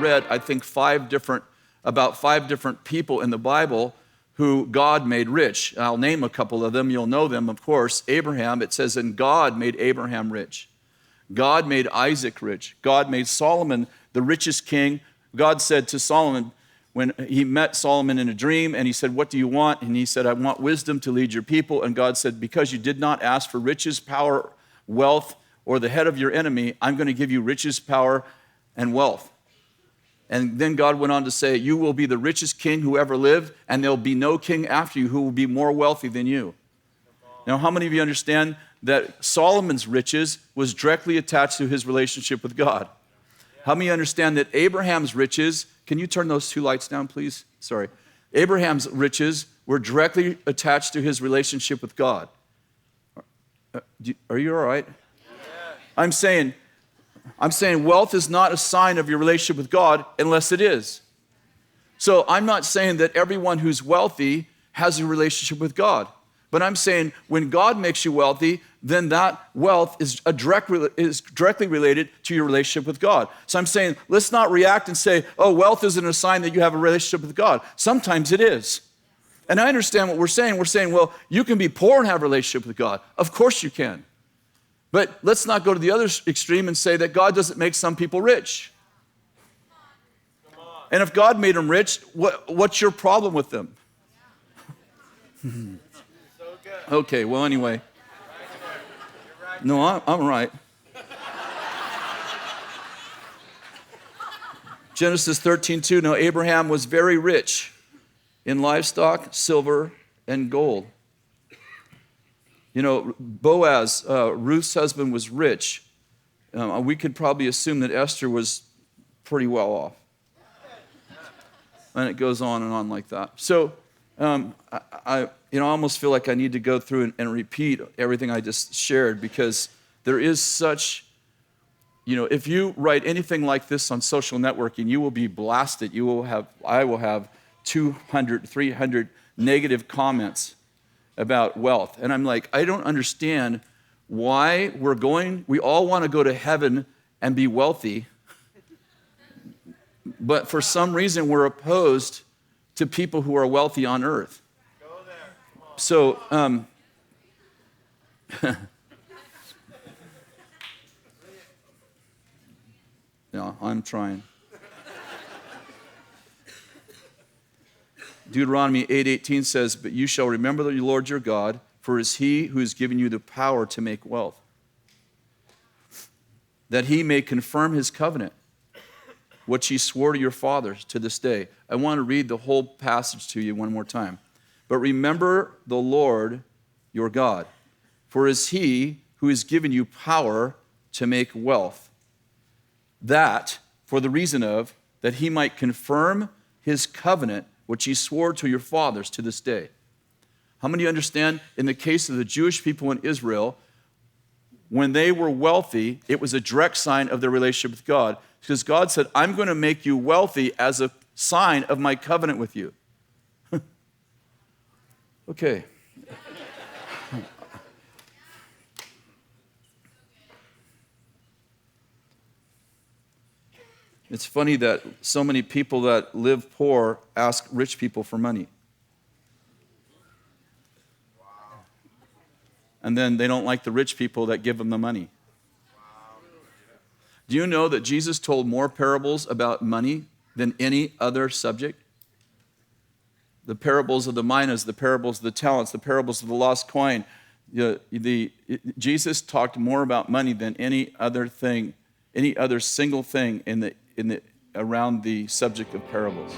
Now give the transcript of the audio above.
read, I think, about five different people in the Bible who God made rich. I'll name a couple of them. You'll know them, of course. Abraham, it says, and God made Abraham rich. God made Isaac rich. God made Solomon the richest king. God said to Solomon, when he met Solomon in a dream, and he said, what do you want? And he said, I want wisdom to lead your people. And God said, because you did not ask for riches, power, wealth, or the head of your enemy, I'm going to give you riches, power, and wealth. And then God went on to say, you will be the richest king who ever lived, and there'll be no king after you who will be more wealthy than you. Now, how many of you understand that Solomon's riches was directly attached to his relationship with God? How many understand that Abraham's riches, can you turn those two lights down, please? Sorry. Abraham's riches were directly attached to his relationship with God. Are you all right? I'm saying wealth is not a sign of your relationship with God unless it is. So I'm not saying that everyone who's wealthy has a relationship with God. But I'm saying when God makes you wealthy, then that wealth is directly related to your relationship with God. So I'm saying, let's not react and say, oh, wealth isn't a sign that you have a relationship with God. Sometimes it is. And I understand what we're saying. We're saying, well, you can be poor and have a relationship with God. Of course you can. But let's not go to the other extreme and say that God doesn't make some people rich. And if God made them rich, what's your problem with them? Okay, well, anyway. No, I'm right. Genesis 13:2, now Abraham was very rich in livestock, silver, and gold. You know, Boaz, Ruth's husband, was rich. We could probably assume that Esther was pretty well off. And it goes on and on like that. So, I almost feel like I need to go through and repeat everything I just shared, because there is such, if you write anything like this on social networking, you will be blasted. I will have 200, 300 negative comments about wealth. And I'm like, I don't understand why we all want to go to heaven and be wealthy, but for some reason we're opposed to people who are wealthy on earth. So, yeah, I'm trying. Deuteronomy 8:18 says, but you shall remember the Lord your God, for it is he who has given you the power to make wealth, that he may confirm his covenant, which he swore to your fathers to this day. I want to read the whole passage to you one more time. But remember the Lord your God, for it is he who has given you power to make wealth, that for the reason of, that he might confirm his covenant, which he swore to your fathers to this day. How many understand, in the case of the Jewish people in Israel, when they were wealthy, it was a direct sign of their relationship with God, because God said, I'm going to make you wealthy as a sign of my covenant with you. Okay. It's funny that so many people that live poor ask rich people for money. And then they don't like the rich people that give them the money. Do you know that Jesus told more parables about money than any other subject? The parables of the minas, the parables of the talents, the parables of the lost coin. Jesus talked more about money than any other thing, any other single thing around the subject of parables.